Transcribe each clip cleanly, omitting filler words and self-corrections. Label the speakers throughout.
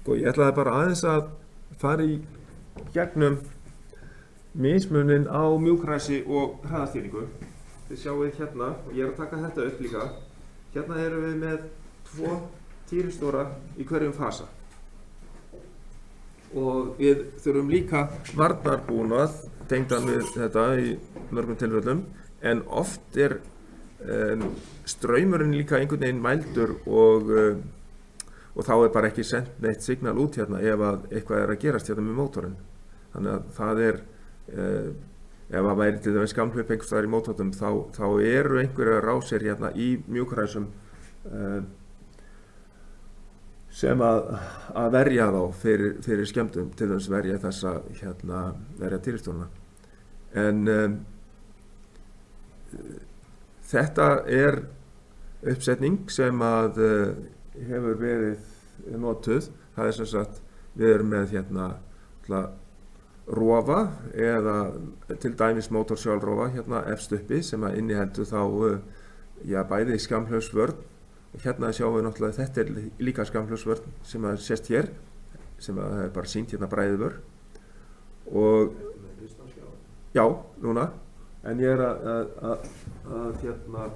Speaker 1: Sko, ég ætlaði bara aðeins að fara í gegnum mismunin á mjúkræsi og hraðastýringu. Þið sjáið hérna, og ég er að taka þetta upp líka, hérna erum við með 2 týristóra í hverjum fasa. Og við þurfum líka varnarbúnað tengdan við þetta í mörgum tilfellum, en oft er straumurinn líka einhvern veginn mældur og þá er bara ekki sendt neitt signal út hérna ef að eitthvað er að gerast hérna með mótorinn. Þannig að það er, ef að væri til dæmis skamhlaup einhvers staðar í mótornum, þá eru einhverjar rásir hérna í mjúkræsum sem að verja þá fyrir skemmdum, til dæmis verja þessa verja týristórana. En þetta er uppsetning sem að hefur verið notuð. Það er sem sagt, við erum með hérna rofa eða til dæmis mótorsjálfrofa hérna efst uppi sem að inniheldur þá bæði skammhlaupsvörn. Hérna sjáum við náttúrulega að þetta er líka skammhlaupsvörn sem að sést hér, sem að það er bara sýnt hérna bræðivörn. Og já, núna, en ég er að hérna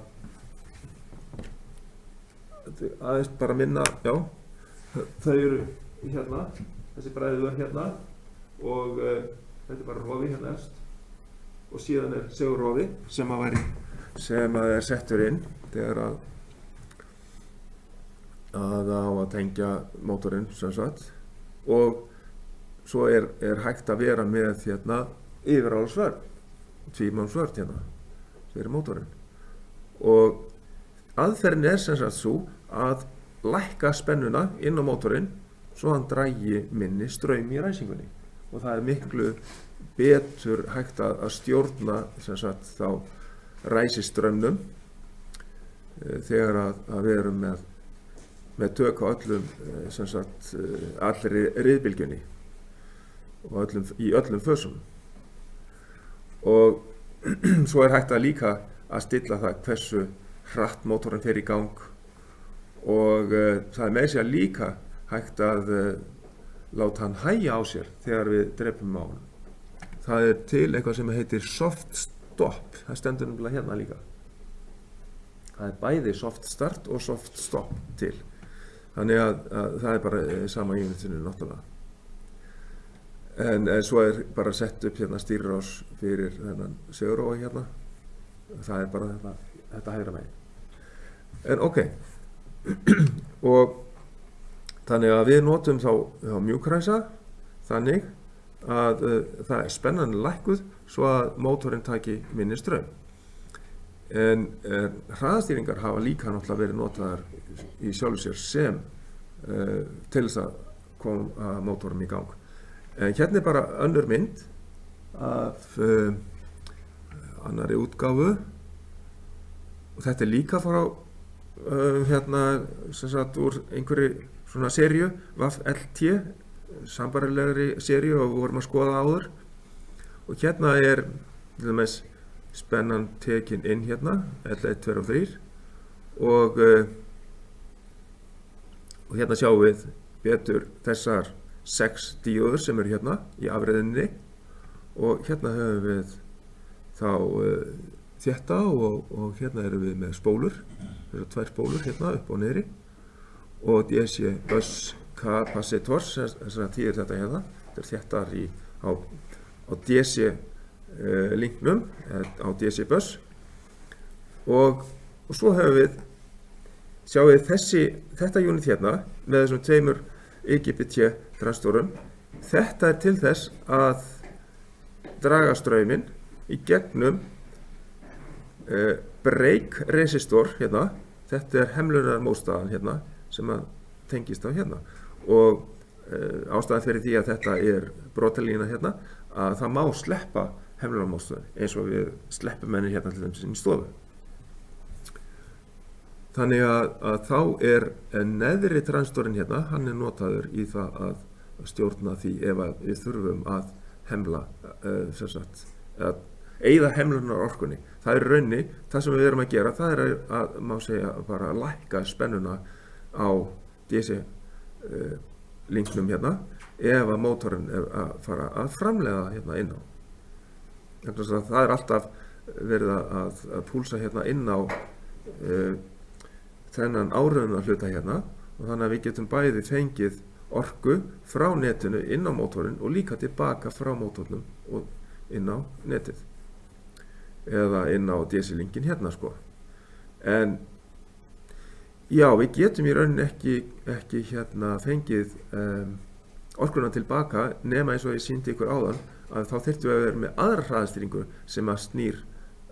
Speaker 1: aðeins bara minna, já, þau eru hérna, þessi bræðivörn hérna og þetta er bara rofi hérna efst og síðan er segulrofi sem að er settur inn þegar að á að tengja mótorinn sem sagt, og svo er hægt að vera með hérna yfirálasvörn, tvímannsvörn hérna fyrir mótorinn, og aðferðin er sem sagt svo að lækka spennuna inn á mótorinn svo hann dragi minni straum í ræsingunni, og það er miklu betur hægt að stjórna sem sagt þá ræsistraumnum þegar að við erum með tök á öllum sem sagt allri riðbylgjunni og í öllum fösum. Og svo er hægt að líka að stilla það hversu hratt mótorinn fer í gang, og það er með sér líka hægt að láta hann hægja á sér þegar við drepum á hann. Það er til eitthvað sem heitir soft stop, það stendur nefnilega hérna líka. Það er bæði soft start og soft stop til. Þannig að það er bara sama unitinu náttúrulega. En svo er bara sett upp hérna stýrirás fyrir þennan segulrofa hérna. Það er bara þetta hægra megin. En ok, og þannig að við notum þá mjúkræsa þannig að það er spennan lækkuð svo að mótorinn taki minni straum. En hraðastýringar hafa líka náttúrulega verið notaðar í sjálfu sér sem til þess að koma mótorum í gang. En hérna er bara önnur mynd af annarri útgáfu, og þetta er líka frá hérna sem sagt úr einhverju svona seríu, VAF-LT, sambærilegri seríu og við vorum að skoða áður. Og hérna er til dæmis spennan tekin inn hérna, L1, 2 og 3, og hérna sjáum við betur þessar 6 díóður sem eru hérna í afriðinni, og hérna höfum við þá þetta og hérna erum við með spólur, það eru 2 spólur hérna upp og niðri, og DC bus capacitors, þess að þýðir þetta hérna, þetta er þéttar á DC linknum á DC bus, og svo höfum við, sjáum við þetta unit hérna með þessum 2 IGBT transistorum. Þetta er til þess að draga strauminn í gegnum brake resistor hérna. Þetta er hemlunarmótstaðan hérna sem að tengist á hérna, og ástæðan fyrir því að þetta er brotalína hérna, að það má sleppa hemlunarmótstaðan eins og við sleppum henni hérna til dæmis inn í stofu. Þannig að þá er neðri transistorinn hérna, hann er notaður í það að stjórna því ef við þurfum að hemla, sem sagt, að eyða hemlunarorkunni. Það er raunni, það sem við erum að gera, það er að, má segja, bara lækka spennuna á DC linksnum hérna ef að mótorinn er að fara að framleiða hérna inn á. Það er alltaf verið að púlsa hérna inn á þennan áreiðunar hluta hérna, og þannig að við getum bæði fengið orku frá netinu inn á mótorinn og líka tilbaka frá mótornum og inn á netið eða inn á DC-linkin hérna sko. En já, við getum í rauninni ekki hérna fengið orkuna tilbaka nema eins og ég sýndi ykkur áðan að þá þyrftum við að vera með aðra hraðastýringu sem að snýr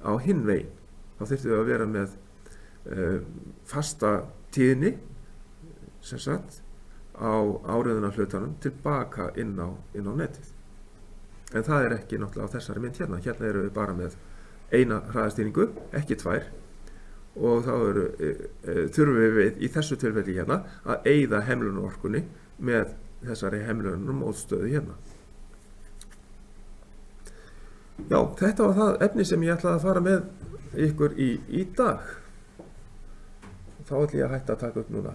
Speaker 1: á hinn veginn. Þá þyrftum við að vera með fasta tíðni sem sagt á áreiðunar hlutanum tilbaka inn á netið. En það er ekki náttúrulega á þessari mynd hérna. Hérna erum við bara með eina hraðastýringu, ekki tvær, og þá þurfum við í þessu tilfelli hérna að eyða hemlunorkunni með þessari hemlunarmótstöðu hérna. Já, þetta var það efni sem ég ætlaði að fara með ykkur í dag. Þá ætla ég að hætta að taka upp núna.